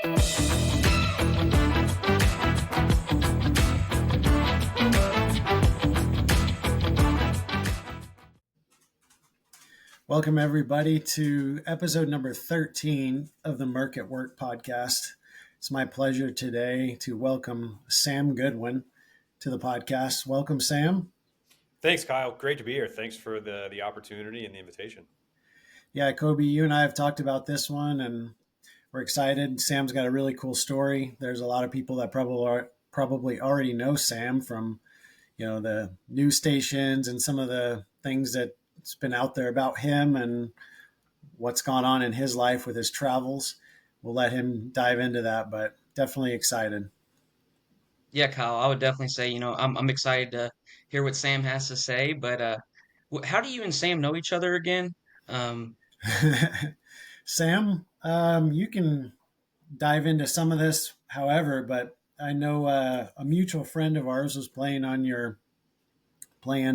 Welcome, everybody, to episode number 13 of the Merc at Work podcast. It's my pleasure today to welcome Sam Goodwin to the podcast. Welcome, Sam. Thanks, Kyle. Great to be here. Thanks for the opportunity and the invitation. Yeah, Kobe, you and I have talked about this one, and we're excited. Sam's got a really cool story. There's a lot of people that probably already know Sam from, the news stations and some of the things that's been out there about him and what's gone on in his life with his travels. We'll let him dive into that, but definitely excited. Yeah, Kyle, I would definitely say, I'm excited to hear what Sam has to say, but how do you and Sam know each other again? Um, Sam, you can dive into some of this, however, but I know a mutual friend of ours was playing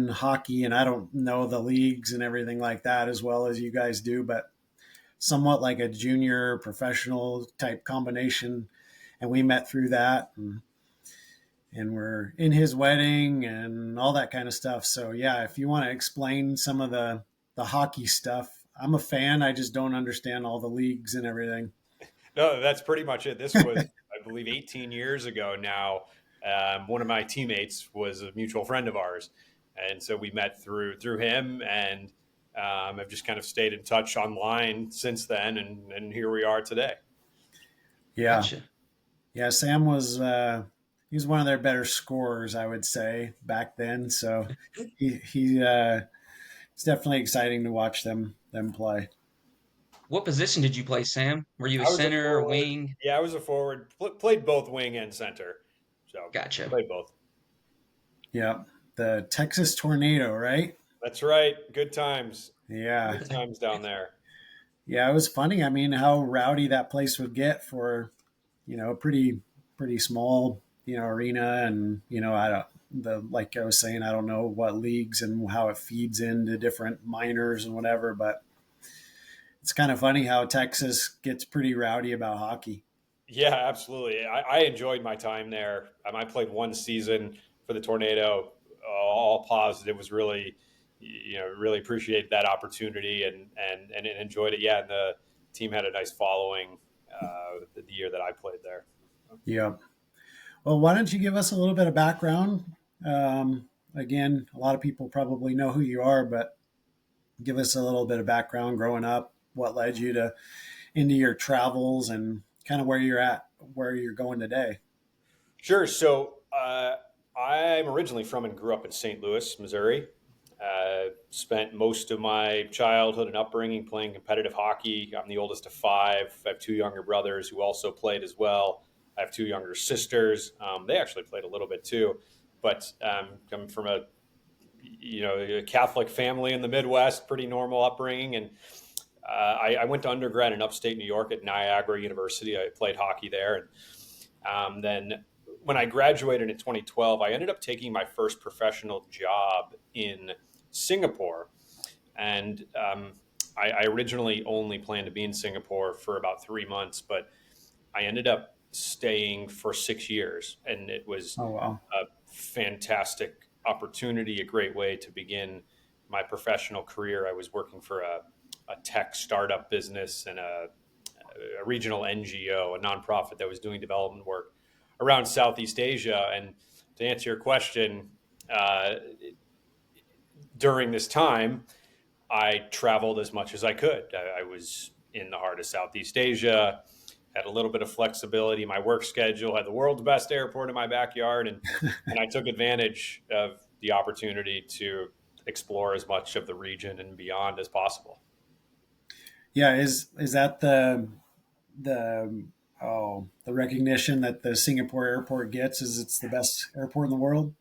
hockey, and I don't know the leagues and everything like that as well as you guys do, but somewhat like a junior professional type combination. And we met through that. And we're in his wedding and all that kind of stuff. So yeah, if you want to explain some of the hockey stuff, I'm a fan. I just don't understand all the leagues and everything. No, that's pretty much it. This was, I believe, 18 years ago now. One of my teammates was a mutual friend of ours, and so we met through him, and I've just kind of stayed in touch online since then, and here we are today. Yeah, gotcha. yeah. Sam was he was one of their better scorers, I would say, back then. So it's definitely exciting to watch them play. What position did you play, Sam? Were you a I was a center, forward. wing? Yeah, I was a forward. Played both wing and center, so Gotcha. played both. Yeah, the Texas Tornado, right? That's right. Good times. Yeah, Good times down there. yeah. It was funny. I mean, how rowdy that place would get for a pretty small arena, and I don't the like I was saying, I don't know what leagues and how it feeds into different minors and whatever, but it's kind of funny how Texas gets pretty rowdy about hockey. Yeah, absolutely. I enjoyed my time there. I played one season for the Tornado, all positive. It was really, really appreciate that opportunity and enjoyed it. Yeah, and the team had a nice following the year that I played there. Yeah. Well, why don't you give us a little bit of background? Again, a lot of people probably know who you are, but give us a little bit of background growing up. What led you to into your travels and kind of where you're going today? Sure. So I'm originally from and grew up in St. Louis, Missouri. Spent most of my childhood and upbringing playing competitive hockey. I'm the oldest of five. I have two younger brothers who also played as well. I have two younger sisters. They actually played a little bit too, but coming from a Catholic family in the Midwest, pretty normal upbringing. And I went to undergrad in upstate New York at Niagara University. I played hockey there, and then when I graduated in 2012, I ended up taking my first professional job in Singapore. And I originally only planned to be in Singapore for about 3 months, but I ended up staying for 6 years. And it was Oh wow. a fantastic opportunity, a great way to begin my professional career. I was working for a tech startup business and a regional NGO, a nonprofit that was doing development work around Southeast Asia. And to answer your question, during this time, I traveled as much as I could. I was in the heart of Southeast Asia, had a little bit of flexibility in my work schedule, had the world's best airport in my backyard, and I took advantage of the opportunity to explore as much of the region and beyond as possible. Yeah, is that the the recognition that the Singapore airport gets is it's the best airport in the world?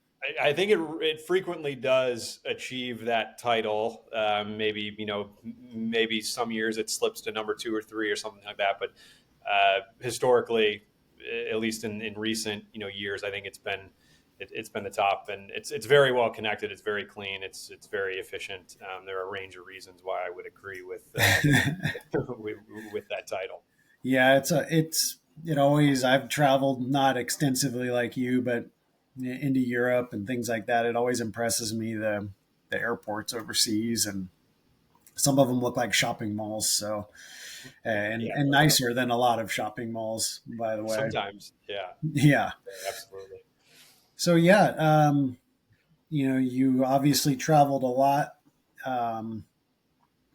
I think it frequently does achieve that title. Maybe some years it slips to number two or three or something like that. But historically, at least in recent years, I think it's been the top, and it's very well connected. It's very clean. It's very efficient. There are a range of reasons why I would agree with with that title. Yeah, it always, I've traveled not extensively like you, but into Europe and things like that. It always impresses me the airports overseas, and some of them look like shopping malls. So Yeah, and nicer than a lot of shopping malls, by the way. sometimes. Yeah, Yeah. absolutely. So yeah, you obviously traveled a lot. Um,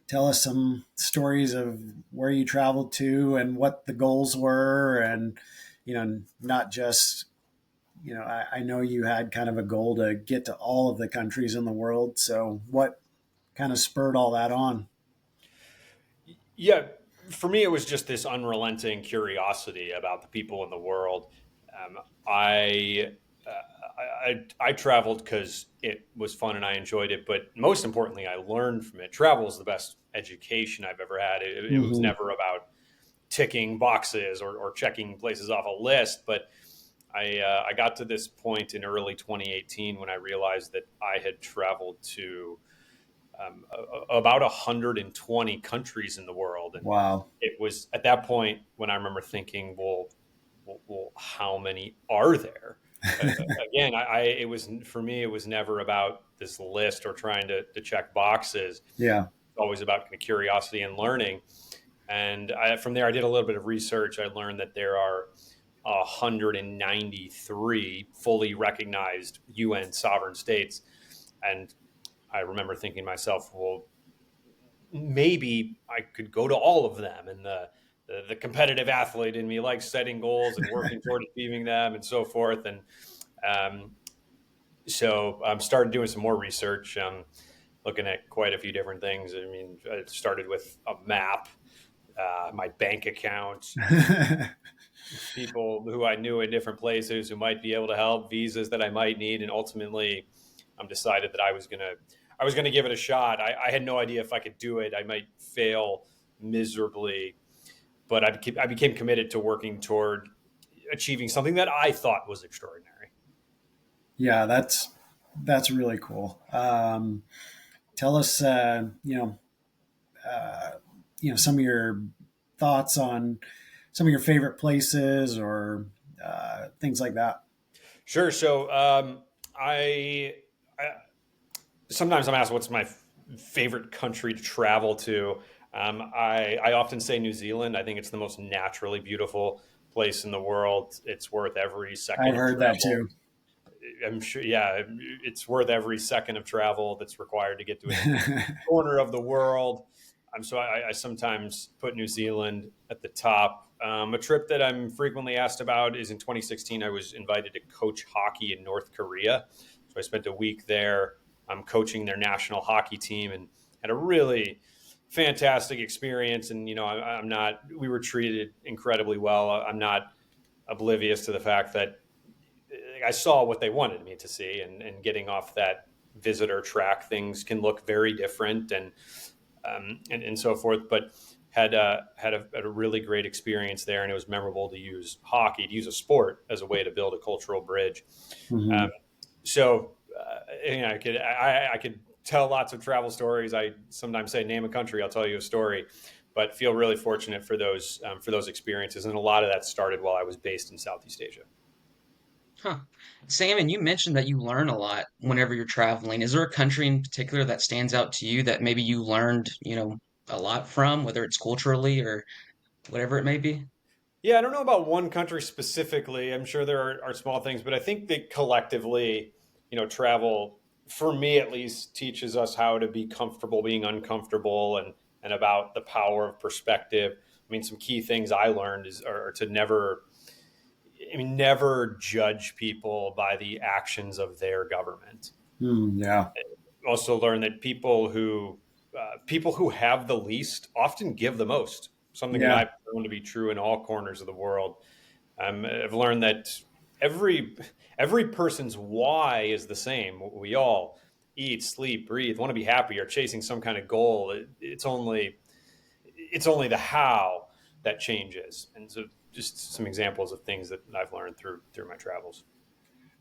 Tell us some stories of where you traveled to and what the goals were, and not just I know you had kind of a goal to get to all of the countries in the world. So what kind of spurred all that on? Yeah, for me, it was just this unrelenting curiosity about the people in the world. Um, I, I traveled because it was fun and I enjoyed it, but most importantly, I learned from it. Travel is the best education I've ever had. It was Hmm. never about ticking boxes or checking places off a list, but I got to this point in early 2018 when I realized that I had traveled to about 120 countries in the world. And Wow. it was at that point when I remember thinking, well how many are there? Uh, Again, it was for me, it was never about this list or trying to check boxes. Yeah. It's always about kind of curiosity and learning. And from there, I did a little bit of research. I learned that there are 193 fully recognized UN sovereign states. And I remember thinking to myself, well, maybe I could go to all of them. And the competitive athlete in me likes setting goals and working toward achieving them and so forth. And um, so I started doing some more research, looking at quite a few different things. I mean, I started with a map, my bank account, people who I knew in different places who might be able to help, visas that I might need, and ultimately, decided that I was gonna give it a shot. I had no idea if I could do it. I might fail miserably, but I became committed to working toward achieving something that I thought was extraordinary. Yeah, that's really cool. Tell us, some of your thoughts on some of your favorite places or things like that. Sure. So I sometimes I'm asked what's my favorite country to travel to. I often say New Zealand. I think it's the most naturally beautiful place in the world. It's worth every I've second of heard that travel. too. I'm sure, yeah, it's worth every second of travel that's required to get to a different corner of the world. So I sometimes put New Zealand at the top. A trip that I'm frequently asked about is in 2016. I was invited to coach hockey in North Korea. So I spent a week there. I'm coaching their national hockey team and had a really fantastic experience. And, I'm not, we were treated incredibly well. I'm not oblivious to the fact that I saw what they wanted me to see, and getting off that visitor track, things can look very different, and so forth. But had a really great experience there, and it was memorable to use hockey, to use a sport as a way to build a cultural bridge. Hmm. Um, so I could tell lots of travel stories. I sometimes say, name a country, I'll tell you a story. But feel really fortunate for those experiences, and a lot of that started while I was based in Southeast Asia. Huh. Sam, and you mentioned that you learn a lot whenever you're traveling. Is there a country in particular that stands out to you that maybe you learned, a lot from, whether it's culturally or whatever it may be? Yeah, I don't know about one country specifically. I'm sure there are small things, but I think that collectively, travel, for me at least, teaches us how to be comfortable being uncomfortable, and about the power of perspective. I mean, some key things I learned are to never judge people by the actions of their government. Mm, yeah. Also learn that people who have the least often give the most. Something that Yeah. I've found to be true in all corners of the world. I've learned that every every person's why is the same. We all eat, sleep, breathe, want to be happy, or chasing some kind of goal. It's only the how that changes. And so, just some examples of things that I've learned through my travels.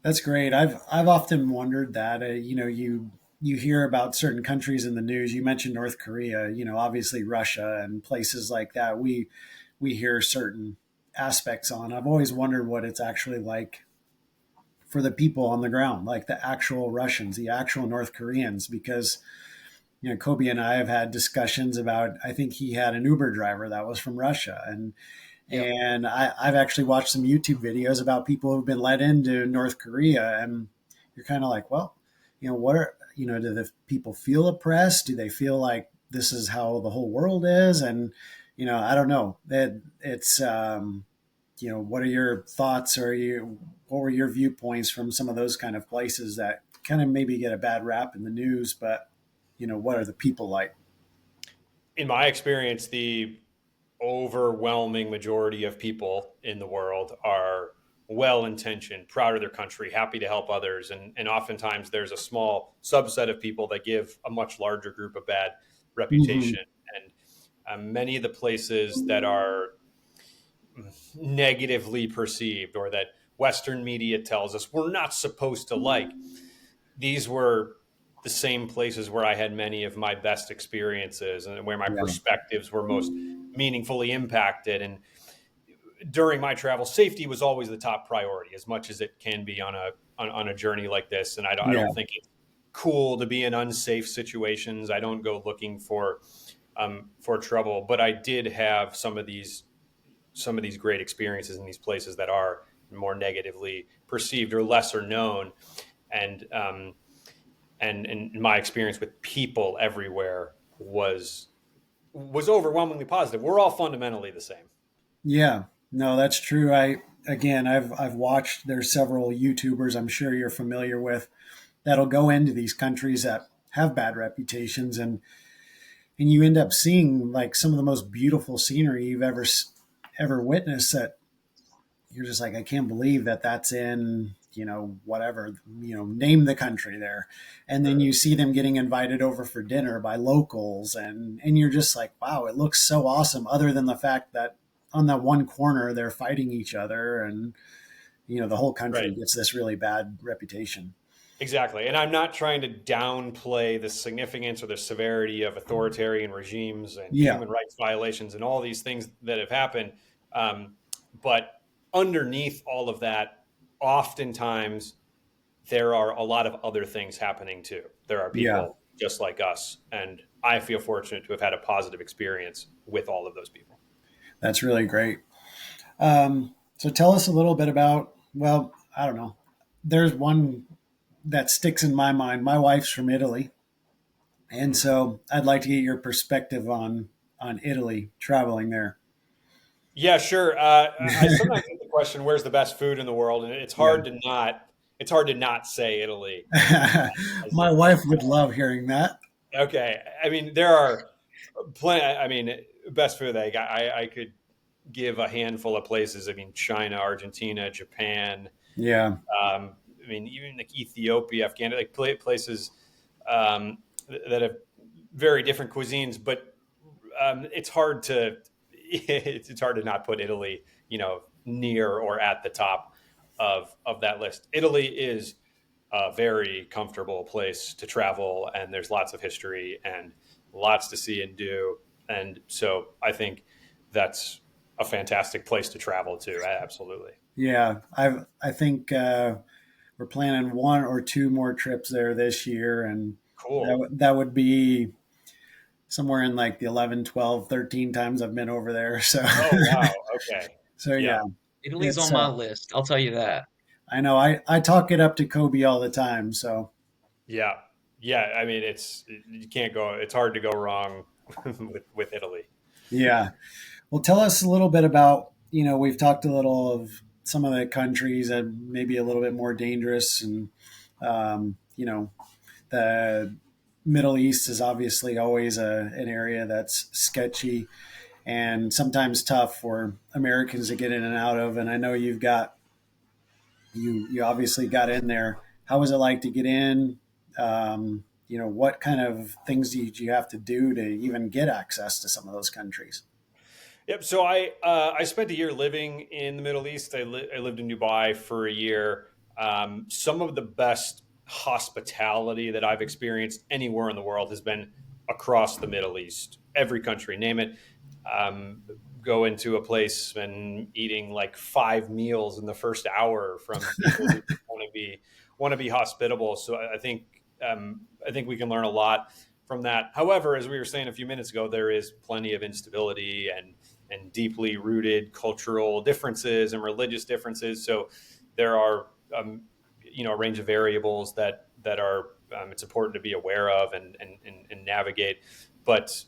That's great. I've often wondered that. You hear about certain countries in the news. You mentioned North Korea. Obviously Russia and places like that. We hear certain aspects on. I've always wondered what it's actually like for the people on the ground, like the actual Russians, the actual North Koreans, because Kobe and I have had discussions about. I think he had an Uber driver that was from Russia, Yep. and I've actually watched some YouTube videos about people who've been let into North Korea, and you're kind of like, well, what are do the people feel oppressed? Do they feel like this is how the whole world is? And I don't know. It's what are your thoughts, or what were your viewpoints from some of those kind of places that kind of maybe get a bad rap in the news, but what are the people like? In my experience, the overwhelming majority of people in the world are well intentioned, proud of their country, happy to help others. And oftentimes there's a small subset of people that give a much larger group a bad Hmm. reputation. And many of the places that are negatively perceived, or that Western media tells us we're not supposed to like, these were the same places where I had many of my best experiences and where my Yeah. perspectives were most meaningfully impacted. And during my travel, safety was always the top priority, as much as it can be on a journey like this. And I Yeah. don't think it's cool to be in unsafe situations. I don't go looking for trouble, but I did have some of these great experiences in these places that are more negatively perceived or lesser known. And and my experience with people everywhere was overwhelmingly positive. We're all fundamentally the same. Yeah, no, that's true. I've watched. There's several YouTubers I'm sure you're familiar with that'll go into these countries that have bad reputations, and you end up seeing like some of the most beautiful scenery you've ever witnessed. That you're just like, I can't believe that that's in whatever, name the country there, and then Sure. you see them getting invited over for dinner by locals, and you're just like, wow, it looks so awesome. Other than the fact that on that one corner they're fighting each other, and the whole country Right. gets this really bad reputation. Exactly. And I'm not trying to downplay the significance or the severity of authoritarian regimes and Yeah, human rights violations and all these things that have happened. Um, but underneath all of that, oftentimes there are a lot of other things happening too. There are yeah, people just like us. And I feel fortunate to have had a positive experience with all of those people. that's really great. So tell us a little bit about, well, I don't know. There's one that sticks in my mind. My wife's from Italy, and Mhm. so I'd like to get your perspective on Italy, traveling there. Yeah, sure. I sometimes get the question, "Where's the best food in the world?" And Yeah. it's hard to not say Italy. As My wife would love hearing that. okay, I mean there are plenty. I mean, best food that I could give a handful of places. I mean, China, Argentina, Japan. Yeah. I mean, even like Ethiopia, Afghanistan, like places um, that have very different cuisines. But it's hard to it's hard to not put Italy, near or at the top of that list. Italy is a very comfortable place to travel, and there's lots of history and lots to see and do. And so I think that's a fantastic place to travel to. Absolutely. Yeah. I think we're planning one or two more trips there this year, and Cool. that would be somewhere in like the 11, 12, 13 times I've been over there. So Oh, wow. Okay. so Yeah. yeah, Italy's it's on my list, I'll tell you that. I know I talk it up to Kobe all the time. So Yeah. Yeah. I mean, you can't go, it's hard to go wrong with Italy. yeah. Well, tell us a little bit about, we've talked a little of some of the countries that may be a little bit more dangerous. And, the Middle East is obviously always an area that's sketchy and sometimes tough for Americans to get in and out of. And I know you obviously got in there. How was it like to get in? What kind of things did you have to do to even get access to some of those countries? Yep. So I spent a year living in the Middle East. I lived in Dubai for a year. Some of the best hospitality that I've experienced anywhere in the world has been across the Middle East. Every country, name it. Um, go into a place and eating like 5 meals in the first hour from people who want to be hospitable. So I think we can learn a lot from that. However, as we were saying a few minutes ago, there is plenty of instability and deeply rooted cultural differences and religious differences. So there are a range of variables that are it's important to be aware of and navigate. But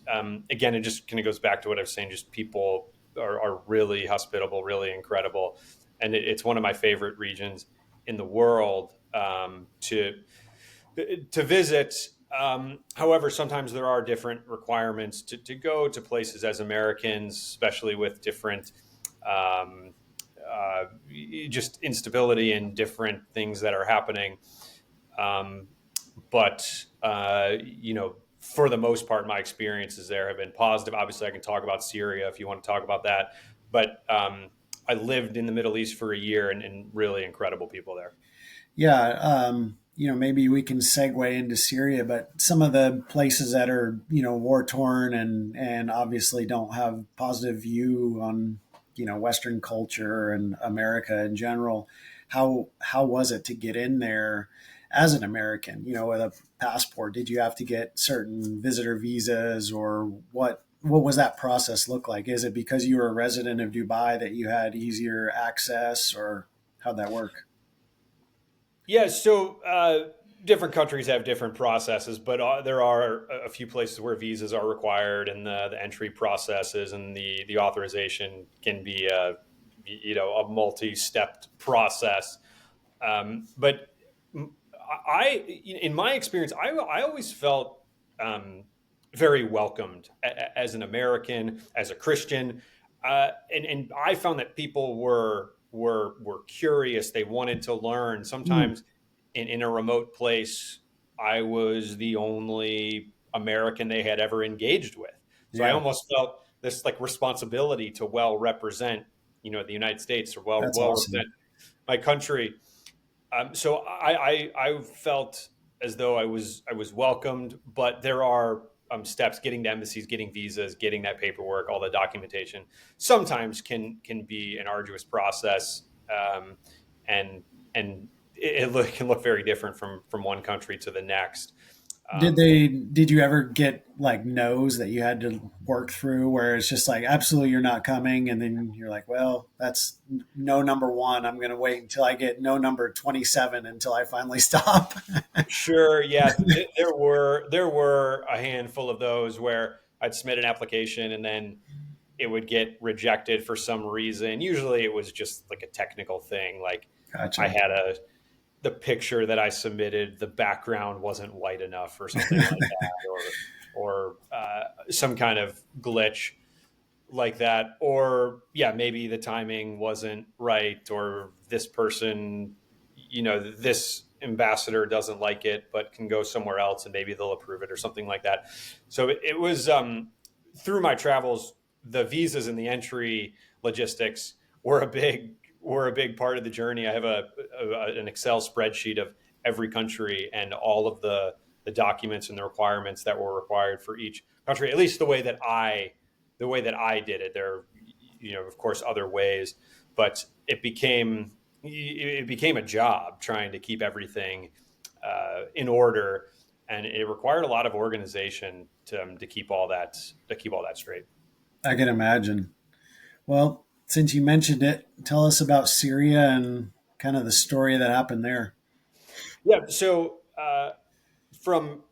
again, it just kind of goes back to what I was saying. Just people are really hospitable, really incredible, and it's one of my favorite regions in the world to visit. However, sometimes there are different requirements to go to places as Americans, especially with different uh, just instability and different things that are happening. Um, but for the most part, my experiences there have been positive. Obviously, I can talk about Syria if you want to talk about that. But I lived in the Middle East for a year and really incredible people there. Yeah, maybe we can segue into Syria, but some of the places that are, war torn and obviously don't have positive view on, Western culture and America in general. How was it to get in there as an American, with a passport? Did you have to get certain visitor visas, or what was that process look like? Is it because you were a resident of Dubai that you had easier access, or how'd that work? Yeah, so different countries have different processes, but there are a few places where visas are required, and the entry processes and the authorization can be a multi-stepped process. But in my experience, I always felt um, very welcomed as an American, as a Christian, and I found that people were curious. They wanted to learn. Mm, Sometimes in a remote place, I was the only American they had ever engaged with, so I yeah, almost felt this like responsibility to well represent, the United States, or that's well awesome. represent my country. So I felt as though I was welcomed, but there are steps: getting to embassies, getting visas, getting that paperwork, all the documentation. Sometimes can be an arduous process, and can look very different from one country to the next. Um, Did you ever get like no's that you had to work through, where it's just like absolutely you're not coming, and then you're like, well, that's no number one. I'm going to wait until I get no number 27 until I finally stop. Sure. Yeah, there were a handful of those where I'd submit an application and then it would get rejected for some reason. Usually, it was just like a technical thing, like I Gotcha. had the picture that I submitted, the background wasn't white enough, or something like that, or some kind of glitch like that, or yeah, maybe the timing wasn't right, or this person, this ambassador doesn't like it but can go somewhere else and maybe they'll approve it, or something like that. So it was through my travels, the visas and the entry logistics were a big part of the journey. I have an Excel spreadsheet of every country and all of the documents and the requirements that were required for each country, at least the way that I did it. There are, of course, other ways, but it became a job trying to keep everything in order, and it required a lot of organization to keep all that straight. I can imagine. Well, since you mentioned it, tell us about Syria and kind of the story that happened there. Yeah. So from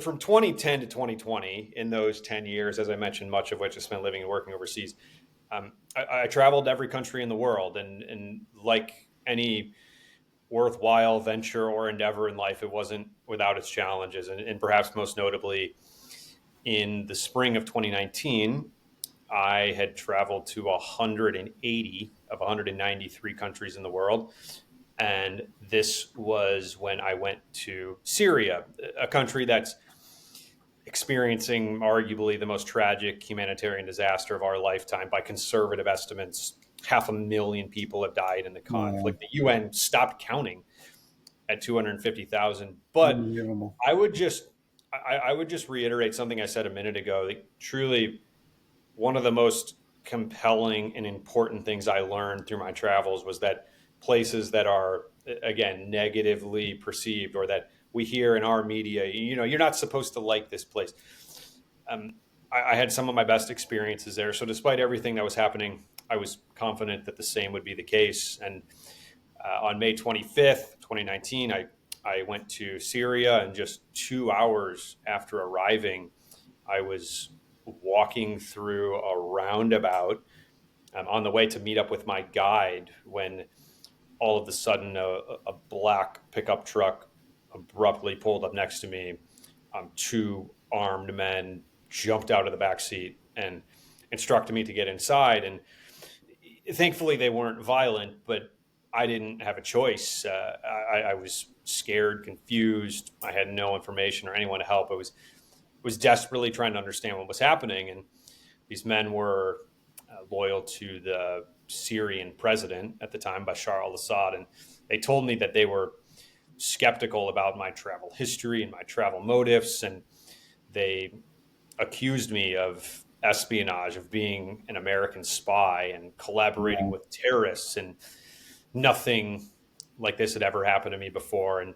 from 2010 to 2020, in those 10 years, as I mentioned, much of which I spent living and working overseas, I traveled to every country in the world, and like any worthwhile venture or endeavor in life, it wasn't without its challenges. And perhaps most notably, in the spring of 2019, I had traveled to 180 of 193 countries in the world. And this was when I went to Syria, a country that's experiencing arguably the most tragic humanitarian disaster of our lifetime. By conservative estimates, 500,000 people have died in the Oh, conflict. The UN stopped counting at 250,000. But unbelievable. I would just I would just reiterate something I said a minute ago. Like, truly, one of the most compelling and important things I learned through my travels was that places that are, again, negatively perceived, or that we hear in our media, you're not supposed to like this place. Um, I had some of my best experiences there. So despite everything that was happening, I was confident that the same would be the case. And on May 25th, 2019, I went to Syria, and just 2 hours after arriving, I was walking through a roundabout on the way to meet up with my guide when all of a sudden a black pickup truck abruptly pulled up next to me. Two armed men jumped out of the back seat and instructed me to get inside. And thankfully, they weren't violent, but I didn't have a choice. I was scared, confused. I had no information or anyone to help. I was desperately trying to understand what was happening. And these men were loyal to the Syrian president at the time, Bashar al-Assad. And they told me that they were skeptical about my travel history and my travel motives. And they accused me of espionage, of being an American spy and collaborating with terrorists. And nothing like this had ever happened to me before. And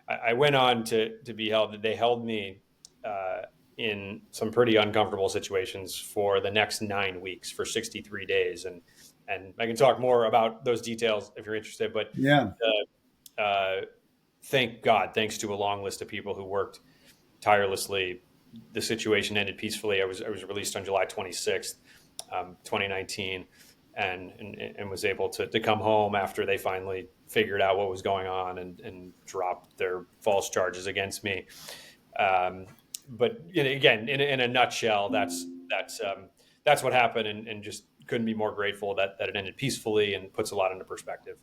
I went on to be held. They held me in some pretty uncomfortable situations for the next 9 weeks, for 63 days. And I can talk more about those details if you're interested. But Yeah. Thank God, thanks to a long list of people who worked tirelessly, the situation ended peacefully. I was released on July 26th, 2019, and was able to come home after they finally figured out what was going on and dropped their false charges against me. But again, in a nutshell, that's what happened, and just couldn't be more grateful that it ended peacefully, and puts a lot into perspective.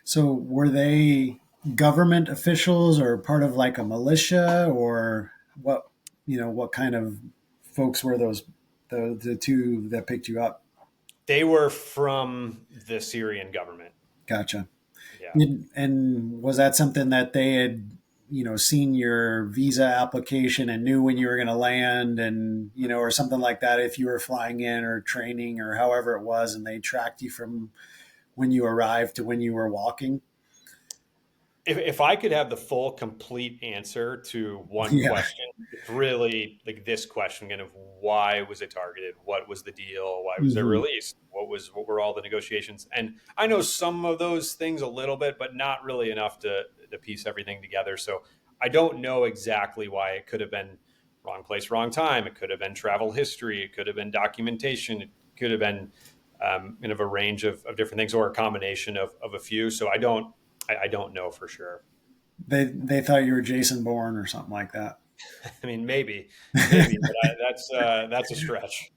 So were they government officials or part of like a militia, or what, what kind of folks were those, the two that picked you up? They were from the Syrian government. Gotcha. Yeah. And was that something that they had, seen your visa application and knew when you were going to land, and, or something like that, if you were flying in or training or however it was, and they tracked you from when you arrived to when you were walking? If I could have the full, complete answer to one Yeah. question, it's really like this question, kind of why was it targeted? What was the deal? Why was it Hmm. released? What were all the negotiations? And I know some of those things a little bit, but not really enough to piece everything together. So I don't know exactly why. It could have been wrong place, wrong time. It could have been travel history. It could have been documentation. It could have been kind of a range of different things, or a combination of a few. So I don't know for sure. They thought you were Jason Bourne or something like that. I mean, maybe, but that's a stretch.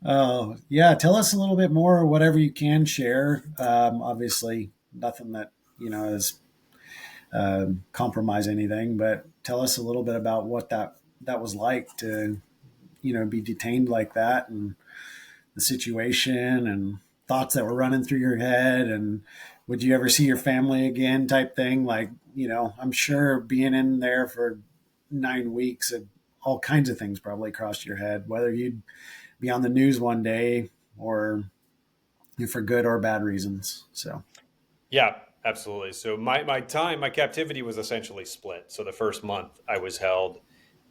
Oh, yeah. Tell us a little bit more, whatever you can share. Obviously, nothing that, is compromise anything, but tell us a little bit about what that was like to, be detained like that, and the situation and thoughts that were running through your head, and would you ever see your family again type thing. Like, I'm sure being in there for 9 weeks, all kinds of things probably crossed your head, whether you'd be on the news one day or for good or bad reasons. So Yeah, absolutely. So my captivity was essentially split. So the first month I was held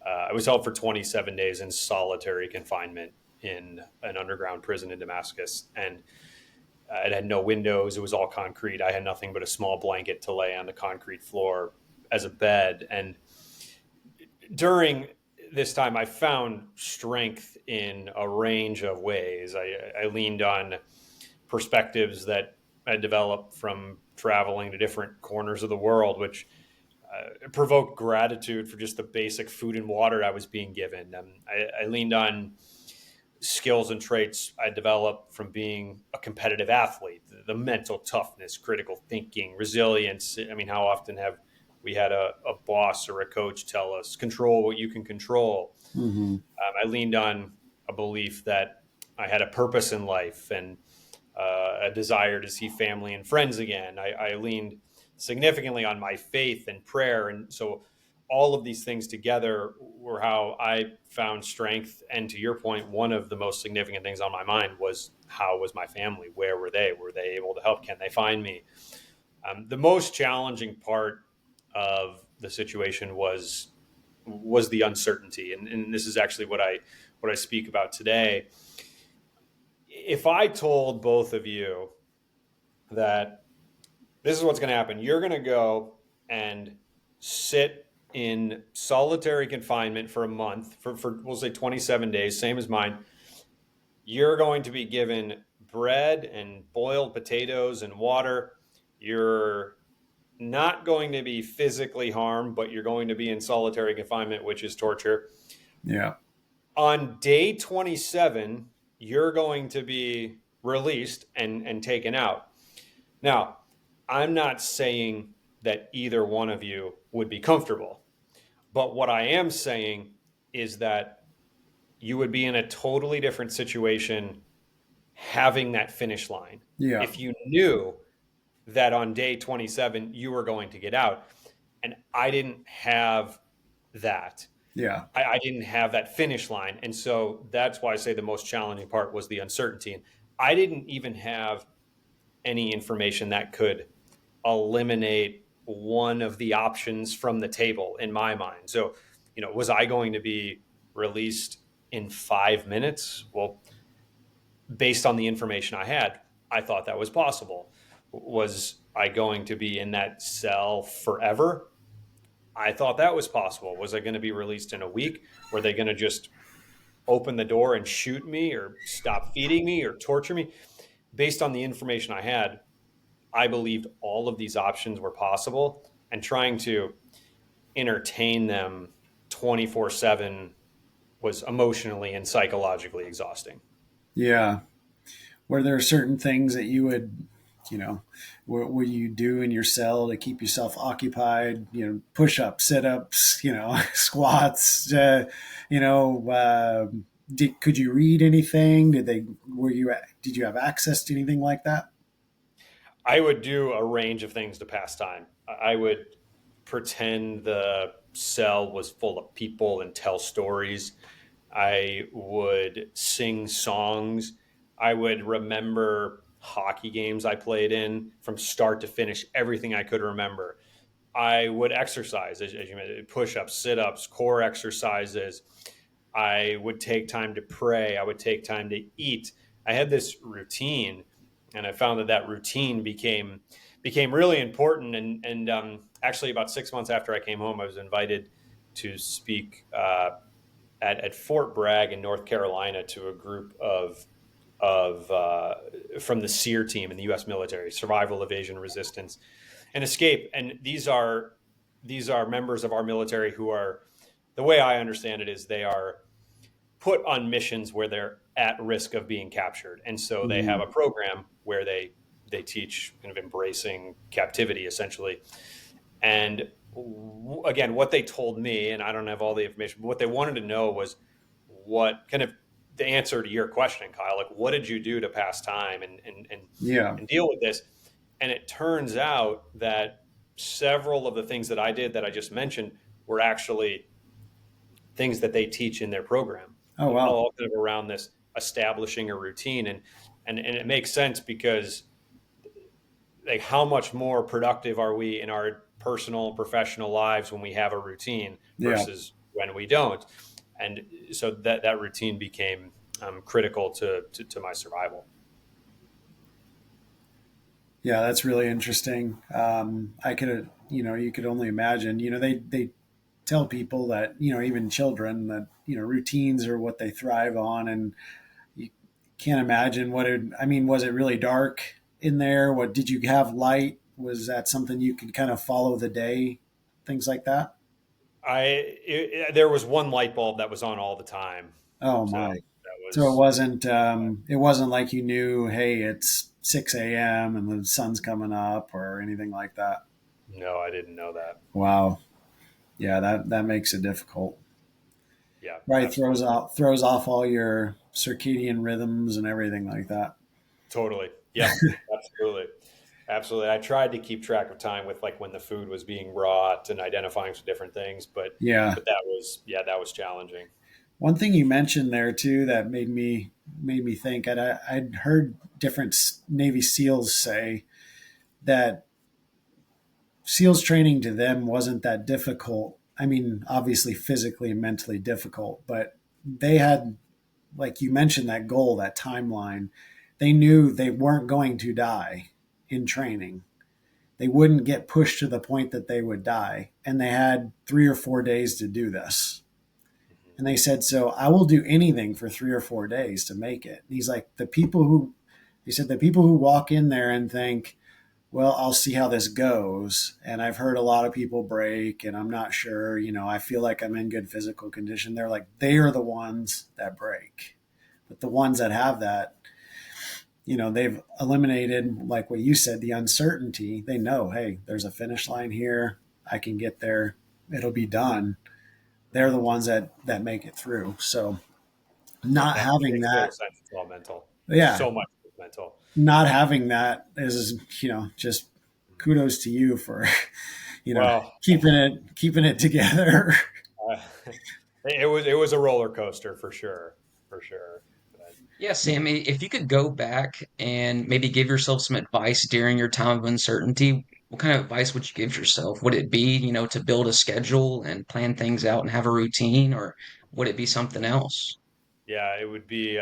for 27 days in solitary confinement in an underground prison in Damascus, and it had no windows. It was all concrete. I had nothing but a small blanket to lay on the concrete floor as a bed. And during this time, I found strength in a range of ways. I leaned on perspectives that I developed from traveling to different corners of the world, which provoked gratitude for just the basic food and water I was being given. I leaned on skills and traits I developed from being a competitive athlete, the mental toughness, critical thinking, resilience. I mean, how often have we had a boss or a coach tell us, control what you can control? mm-hmm. I leaned on a belief that I had a purpose in life, and a desire to see family and friends again. I leaned significantly on my faith and prayer. And so all of these things together were how I found strength. And to your point, one of the most significant things on my mind was, how was my family? Where were they? Were they able to help? Can they find me? The most challenging part of the situation was the uncertainty, and this is actually what I speak about today. If I told both of you that this is what's going to happen, you're going to go and sit in solitary confinement for a month, for we'll say 27 days, same as mine. You're going to be given bread and boiled potatoes and water. You're not going to be physically harmed, but you're going to be in solitary confinement, which is torture. Yeah. On day 27, you're going to be released and taken out. Now, I'm not saying that either one of you would be comfortable, but what I am saying is that you would be in a totally different situation having that finish line. Yeah. If you knew that on day 27 you were going to get out, and I didn't have that. Yeah. I didn't have that finish line. And so that's why I say the most challenging part was the uncertainty. And I didn't even have any information that could eliminate one of the options from the table in my mind. So, was I going to be released in 5 minutes? Well, based on the information I had, I thought that was possible. Was I going to be in that cell forever? I thought that was possible. Was I going to be released in a week? Were they going to just open the door and shoot me or stop feeding me or torture me? Based on the information I had, I believed all of these options were possible, and trying to entertain them 24/7 was emotionally and psychologically exhausting. Yeah. Were there certain things that you would, what you do in your cell to keep yourself occupied? Push ups, sit ups, squats. Could you read anything? Did you have access to anything like that? I would do a range of things to pass time. I would pretend the cell was full of people and tell stories. I would sing songs. I would remember hockey games I played in from start to finish, everything I could remember. I would exercise, as you mentioned, push ups, sit ups, core exercises. I would take time to pray. I would take time to eat. I had this routine, and I found that routine became really important. And actually, about 6 months after I came home, I was invited to speak at Fort Bragg in North Carolina to a group of from the SEER team in the U.S. military, Survival, Evasion, Resistance, and Escape. And these are members of our military who are, the way I understand it is, they are put on missions where they're at risk of being captured, and so they have a program where they teach kind of embracing captivity, essentially. And again, what they told me, and I don't have all the information, but what they wanted to know was what kind of the answer to your question, Kyle. Like, what did you do to pass time Yeah. and deal with this? And it turns out that several of the things that I did that I just mentioned were actually things that they teach in their program. Oh, wow. All kind of around this establishing a routine, and it makes sense because, like, how much more productive are we in our personal professional lives when we have a routine versus when we don't? And so that routine became critical to my survival. Yeah, that's really interesting. I could, you could only imagine, they tell people that, even children, that, routines are what they thrive on. And you can't imagine was it really dark in there? What, did you have light? Was that something you could kind of follow the day? Things like that? There was one light bulb that was on all the time. Oh So my. that So was, it wasn't like you knew, hey, it's 6 a.m. and the sun's coming up or anything like that. no, I didn't know that. Wow. Yeah, that makes it difficult. Yeah, Right, absolutely. throws off all your circadian rhythms and everything like that. Totally. Yeah, absolutely. Absolutely. I tried to keep track of time with like when the food was being brought and identifying some different things, Yeah. but that was, yeah, that was challenging. One thing you mentioned there too that made me think, and I'd heard different Navy SEALs say that SEALs training to them wasn't that difficult. I mean, obviously physically and mentally difficult, but they had, like you mentioned, that goal, that timeline. They knew they weren't going to die in training. They wouldn't get pushed to the point that they would die. And they had 3 or 4 days to do this. And they said, so I will do anything for 3 or 4 days to make it. And he's like, he said, the people who walk in there and think, well, I'll see how this goes. And I've heard a lot of people break and I'm not sure, I feel like I'm in good physical condition. They're like, they are the ones that break. But the ones that have that, they've eliminated, like what you said, the uncertainty. They know, hey, there's a finish line here. I can get there. It'll be done. They're the ones that make it through. So not That having makes total that, sense. It's all mental. yeah, So much is mental. not having that is, just kudos to you for, Well, keeping it together. uh, it was a roller coaster for sure, for sure. But, Yeah, Sammy, if you could go back and maybe give yourself some advice during your time of uncertainty, what kind of advice would you give yourself? Would it be, to build a schedule and plan things out and have a routine, or would it be something else? yeah, it would be.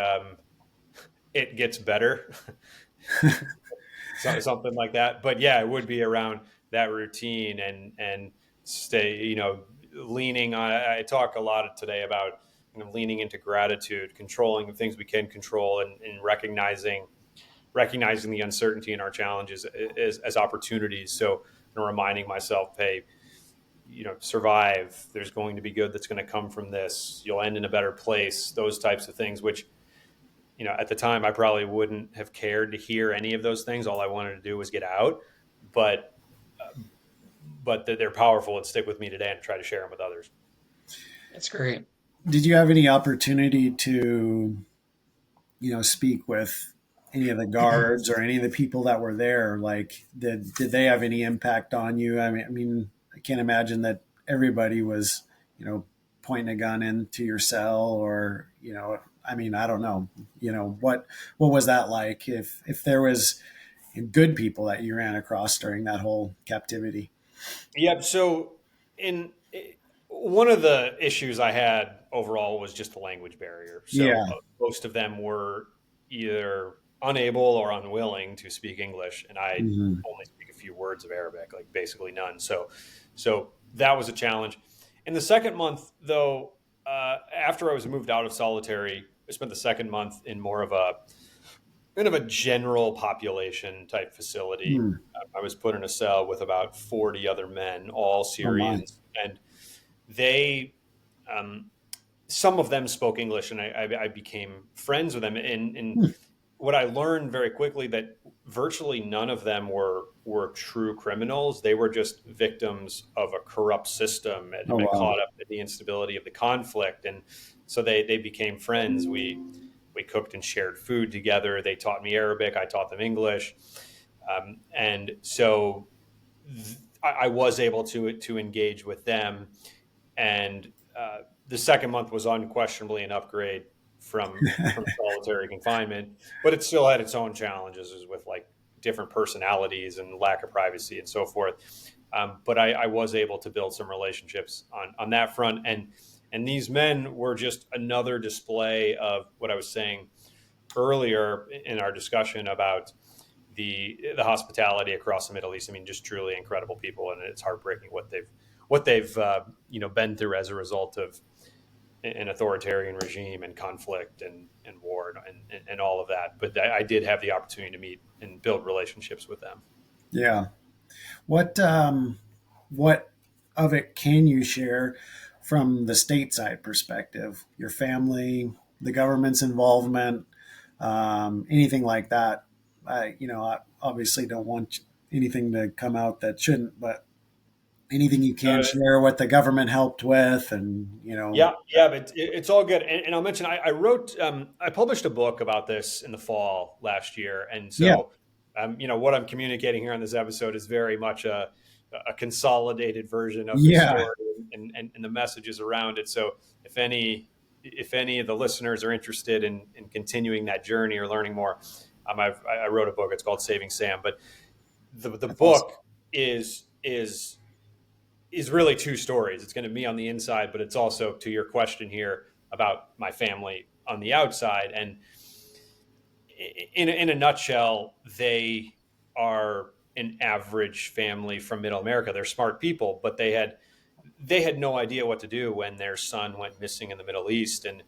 It gets better, so, something like that. But yeah, it would be around that routine and stay, leaning on. I talk a lot today about leaning into gratitude, controlling the things we can control, and recognizing the uncertainty in our challenges as opportunities. So, reminding myself, hey, survive. There's going to be good that's going to come from this. You'll end in a better place. Those types of things, which at the time I probably wouldn't have cared to hear any of those things. All I wanted to do was get out, but they're powerful and stick with me today and try to share them with others. That's great. Did you have any opportunity to, speak with any of the guards or any of the people that were there? Like, did they have any impact on you? I mean, I can't imagine that everybody was, pointing a gun into your cell or, I mean, I don't know, what was that like? If there was good people that you ran across during that whole captivity? Yep. So, in one of the issues I had overall was just the language barrier. So Yeah. most of them were either unable or unwilling to speak English, and I Hmm. only speak a few words of Arabic, like basically none. So that was a challenge. In the second month, though, after I was moved out of solitary, I spent the second month in more of a kind of a general population type facility. Hmm. I was put in a cell with about 40 other men, all Oh my. Syrians, and they, um, some of them spoke English, and I became friends with them. And Hmm. what I learned very quickly that virtually none of them were true criminals. They were just victims of a corrupt system and had Oh been wow. caught up in the instability of the conflict, and so they became friends. We cooked and shared food together. They taught me Arabic. I taught them English, and so I was able to engage with them. And the second month was unquestionably an upgrade from solitary confinement, but it still had its own challenges with like different personalities and lack of privacy and so forth. But I was able to build some relationships on that front, and these men were just another display of what I was saying earlier in our discussion about the hospitality across the Middle East. I mean, just truly incredible people, and it's heartbreaking what they've been through as a result of an authoritarian regime and conflict and war and all of that. But I did have the opportunity to meet and build relationships with them. Yeah. What of it can you share from the stateside perspective? Your family, the government's involvement, anything like that. I obviously don't want anything to come out that shouldn't, but anything you can Uh, share what the government helped with, and yeah, but it's all good. And I'll mention I wrote, I published a book about this in the fall last year, and yeah, so what I'm communicating here on this episode is very much a consolidated version of the Yeah. story and the messages around it. So if any of the listeners are interested in continuing that journey or learning more, I wrote a book. It's called Saving Sam. But the That's awesome. book is really two stories. It's going to be on the inside, but it's also, to your question here, about my family on the outside. And in a nutshell, they are an average family from Middle America. They're smart people, but they had no idea what to do when their son went missing in the Middle East. And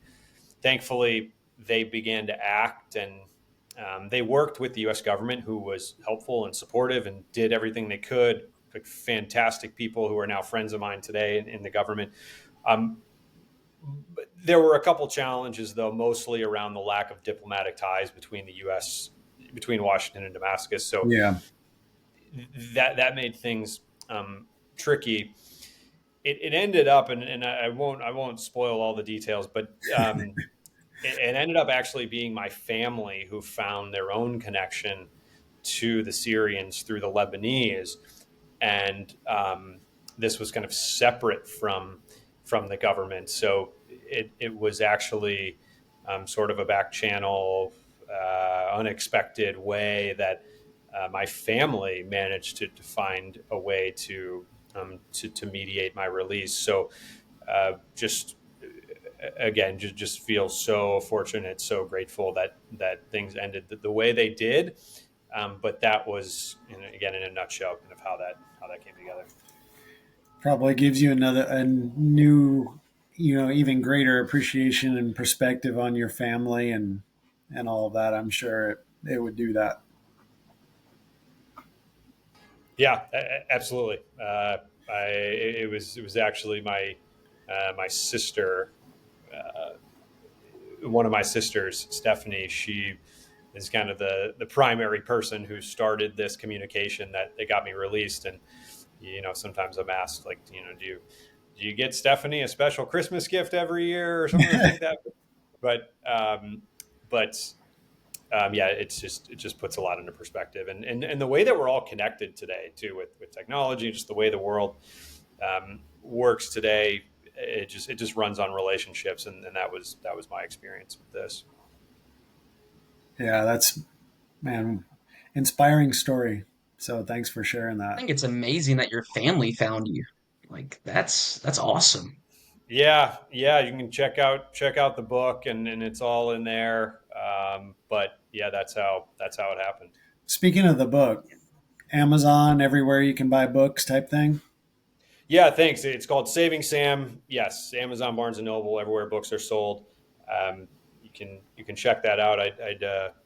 thankfully, they began to act, and they worked with the U.S. government, who was helpful and supportive and did everything they could. Like fantastic people who are now friends of mine today in the government. Um, but there were a couple challenges, though, mostly around the lack of diplomatic ties between the U.S. between Washington and Damascus. So Yeah. that made things tricky. It ended up, and I won't spoil all the details, but it ended up actually being my family who found their own connection to the Syrians through the Lebanese, and this was kind of separate from the government. So it was actually sort of a back channel, unexpected way that my family managed to find a way to mediate my release. So just again, just feel so fortunate, so grateful that things ended the way they did. But that was, again, in a nutshell, kind of how that came together. Probably gives you a new, even greater appreciation and perspective on your family and all of that. I'm sure it would do that. Yeah, absolutely. It was actually my sister, one of my sisters, Stephanie. She is kind of the primary person who started this communication that they got me released. And sometimes I'm asked, like, do you get Stephanie a special Christmas gift every year or something like that? But yeah, it just puts a lot into perspective, and the way that we're all connected today too, with technology, just the way the world works today. It just runs on relationships, and that was my experience with this. Yeah, that's, man, inspiring story. So thanks for sharing I that. think it's amazing that your family found you. Like that's awesome. Yeah, you can check out the book, and it's all in there. But yeah, that's how it happened. Speaking of the book, Amazon, everywhere you can buy books type thing. Yeah, thanks. It's called Saving Sam. Yes, Amazon, Barnes and Noble, everywhere books are sold. You can check that out. I'd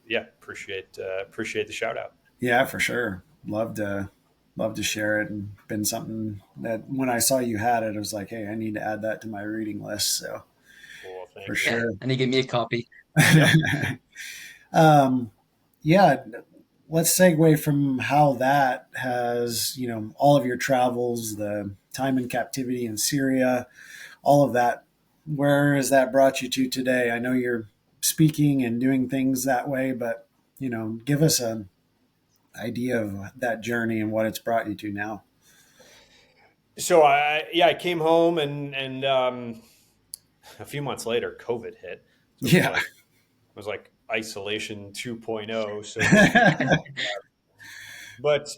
yeah, appreciate the shout out. Yeah, for sure. Love to share it, and been something that when I saw you had it, I was like, hey, I need to add that to my reading list. So Cool. for Thank you. Yeah, sure. and they give me a copy. Yep. um, yeah, let's segue from how that has, all of your travels, the time in captivity in Syria, all of that. Where has that brought you to today? I know you're speaking and doing things that way, but give us an idea of that journey and what it's brought you to now. So I came home, and a few months later, COVID hit. So Yeah. it was like isolation 2.0, so to speak. But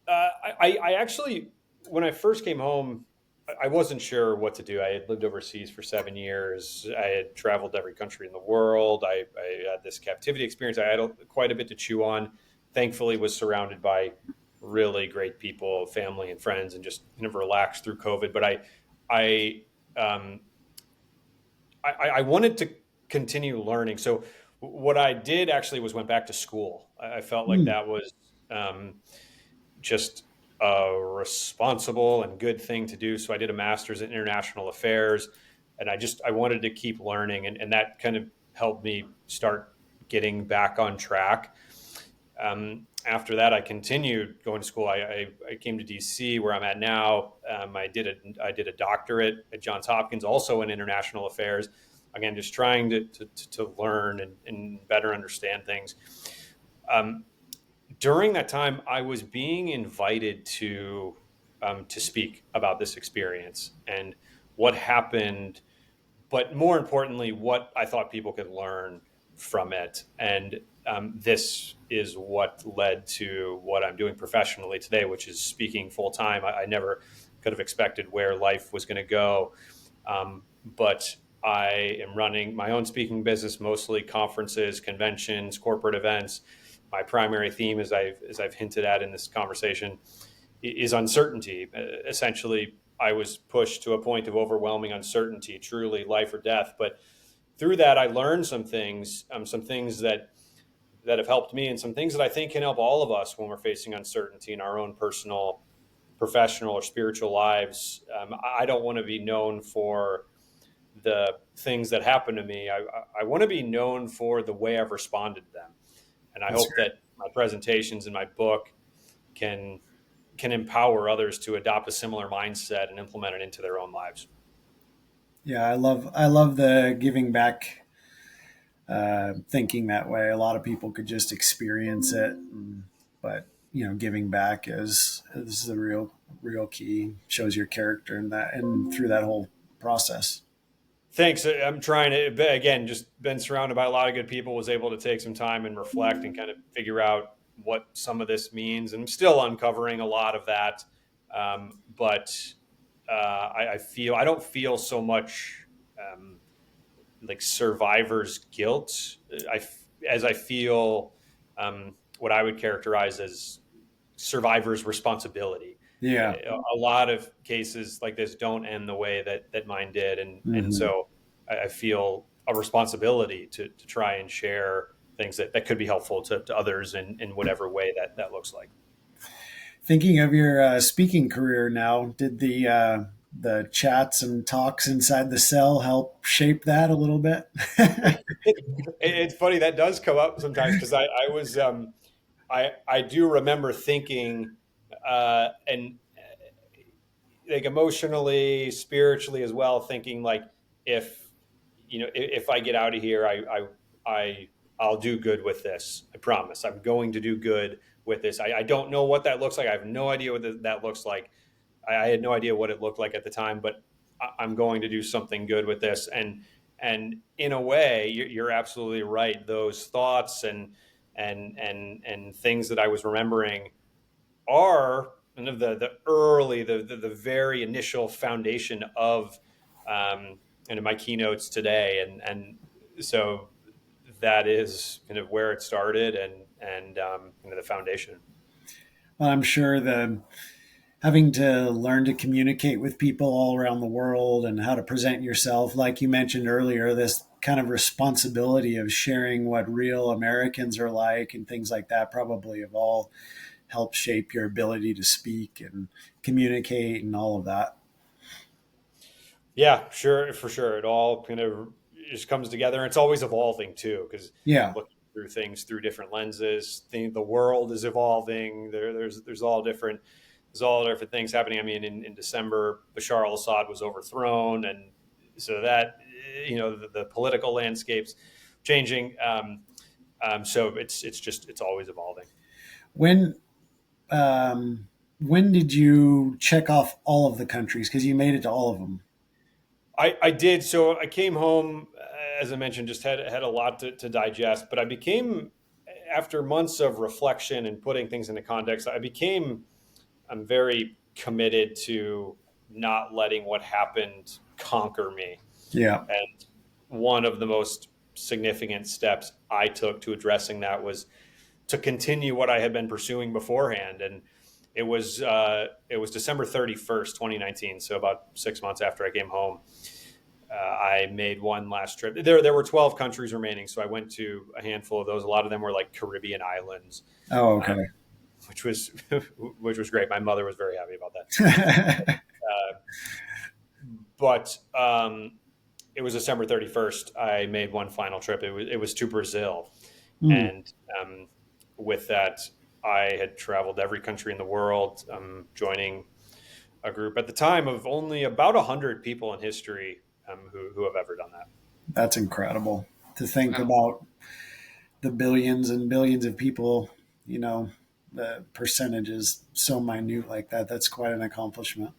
I actually, when I first came home, I wasn't sure what to do. I had lived overseas for 7 years. I had traveled to every country in the world. I had this captivity experience. I had quite a bit to chew on. Thankfully, was surrounded by really great people, family and friends, and just kind of relaxed through COVID. But I, um, I wanted to continue learning. So what I did actually was went back to school. I felt like Hmm. that was just a responsible and good thing to do. So I did a master's in international affairs, and I wanted to keep learning, and that kind of helped me start getting back on track. After that, I continued going to school. I came to DC, where I'm at now. I did a doctorate at Johns Hopkins, also in international affairs. Again, just trying to learn and better understand things. Um, during that time, I was being invited to speak about this experience and what happened, but more importantly, what I thought people could learn from it. And this is what led to what I'm doing professionally today, which is speaking full time. I never could have expected where life was going to go, but I am running my own speaking business, mostly conferences, conventions, corporate events. My primary theme, as I've hinted at in this conversation, is uncertainty. Essentially, I was pushed to a point of overwhelming uncertainty, truly life or death. But through that, I learned some things that have helped me, and some things that I think can help all of us when we're facing uncertainty in our own personal, professional, or spiritual lives. I don't want to be known for the things that happen to me. I want to be known for the way I've responded to them, and I That's hope great. that my presentations in my book can empower others to adopt a similar mindset and implement it into their own lives. Yeah, I love the giving back thinking that way. A lot of people could just experience it, but giving back is the real key. Shows your character in that and through that whole process. Thanks. I'm trying to, again, just been surrounded by a lot of good people, was able to take some time and reflect and kind of figure out what some of this means. And I'm still uncovering a lot of that. But I feel, I don't feel so much like survivor's guilt. As I feel what I would characterize as survivor's responsibility. Yeah. A lot of cases like this don't end the way that mine did, and Hmm. so I feel a responsibility to try and share things that could be helpful to others in whatever way that looks like. Thinking of your speaking career now, did the chats and talks inside the cell help shape that a little bit? It's funny that does come up sometimes because I was I do remember thinking and like emotionally, spiritually as well, thinking like if if I get out of here, I I'll do good with this. I promise. I'm going to do good with this. I don't know what that looks like. I have no idea what that looks like. I had no idea what it looked like at the time, but I'm going to do something good with this. And in a way, you're absolutely right. Those thoughts and things that I was remembering are kind of the early, the very initial foundation of kind of my keynotes today, and so that is kind of where it started and kind of the foundation. Well, I'm sure the having to learn to communicate with people all around the world and how to present yourself, like you mentioned earlier, this kind of responsibility of sharing what real Americans are like and things like that probably have all helped shape your ability to speak and communicate and all of that. Yeah, sure, for sure. It all kind of just comes together. And it's always evolving too, because Yeah. looking through things through different lenses, the world is evolving. There's all different things happening. I mean, in December, Bashar al-Assad was overthrown, and so that the political landscape's changing. So it's always evolving. When when did you check off all of the countries? Because you made it to all of them. I did. So I came home, as I mentioned, just had a lot to digest. But I became, after months of reflection and putting things into context, I'm very committed to not letting what happened conquer me. Yeah. And one of the most significant steps I took to addressing that was to continue what I had been pursuing beforehand. And it was December 31st, 2019. So about 6 months after I came home, I made one last trip. There were 12 countries remaining, so I went to a handful of those. A lot of them were like Caribbean islands, Oh, um, okay. which was which was great. My mother was very happy about that. But it was December 31st. I made one final trip. It was to Brazil, Mm, and with that, I had traveled every country in the world, joining a group at the time of only about 100 people in history who have ever done that. that's incredible to think Wow. about the billions and billions of people, you know, the percentage is so minute like that. That's quite an accomplishment.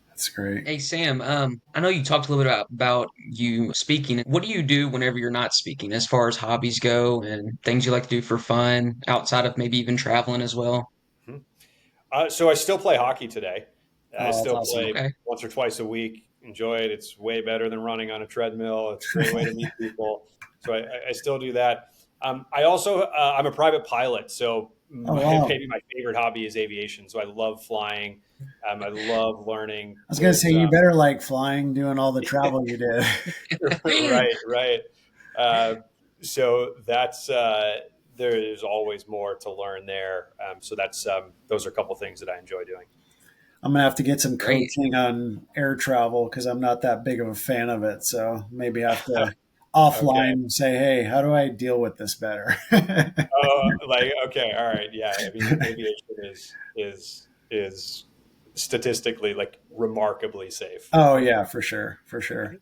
That's great. Hey Sam, I know you talked a little bit about you speaking. What do you do whenever you're not speaking, as far as hobbies go and things you like to do for fun outside of maybe even traveling as well? Mhm. So I still play hockey today. I Oh, that's still awesome. play Okay, once or twice a week. Enjoy it. It's way better than running on a treadmill. It's a great way to meet people. So I still do that. I also I'm a private pilot, so Oh, wow. maybe my favorite hobby is aviation. So I love flying. I love learning. I was going to say, There's you better like flying, doing all the travel you did. right, right. Uh, so that's there is always more to learn there. So that's those are a couple things that I enjoy doing. I'm going to have to get some great. coaching on air travel because I'm not that big of a fan of it. So maybe I have to offline Okay. say, hey, how do I deal with this better? Like okay, all right, yeah. I mean, aviation is statistically like remarkably safe. Oh, yeah, for sure. For sure. Mhm.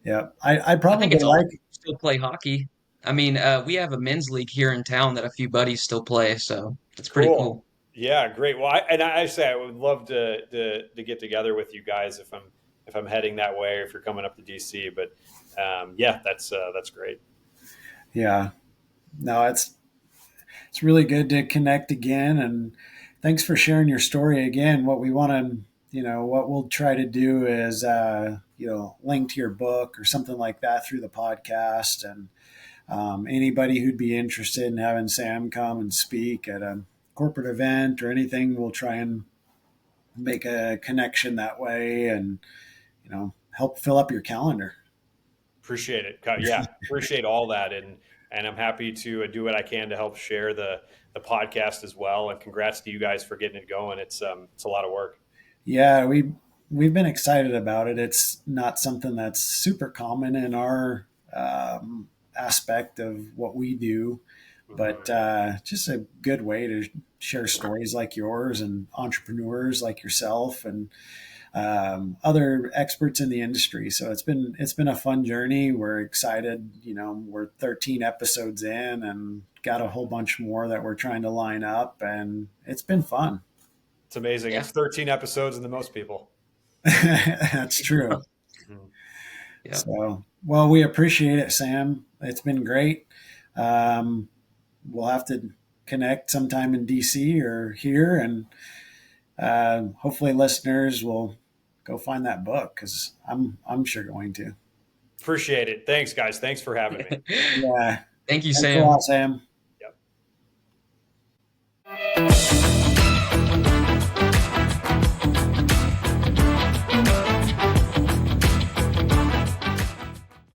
Yeah. I I think probably it's awesome like, you still play hockey. I mean, we have a men's league here in town that a few buddies still play, so it's pretty Cool. cool. Yeah, great. Well, I say I would love to get together with you guys if I'm heading that way or if you're coming up to DC. But yeah, that's great. yeah, no, it's really good to connect again. And thanks for sharing your story again. What we want to, what we'll try to do is, link to your book or something like that through the podcast. And anybody who'd be interested in having Sam come and speak at a corporate event or anything, we'll try and make a connection that way and, help fill up your calendar. Appreciate it. Yeah, appreciate all that, and I'm happy to do what I can to help share the podcast as well. And congrats to you guys for getting it going. It's a lot of work. Yeah, we've been excited about it. It's not something that's super common in our aspect of what we do, but Mhm. just a good way to share stories like yours and entrepreneurs like yourself and other experts in the industry. So it's been a fun journey. We're excited. We're 13 episodes in and got a whole bunch more that we're trying to line up, and it's been fun. It's amazing. Yeah, It's 13 episodes and the most people. That's true. Mhm. yeah. So, well, we appreciate it, Sam. It's been great. Um, we'll have to connect sometime in DC or here, and hopefully, listeners will go find that book because I'm sure going to. Appreciate it. Thanks, guys. Thanks for having me. Yeah. Thank you, Thanks a Sam. lot, Sam. Yep.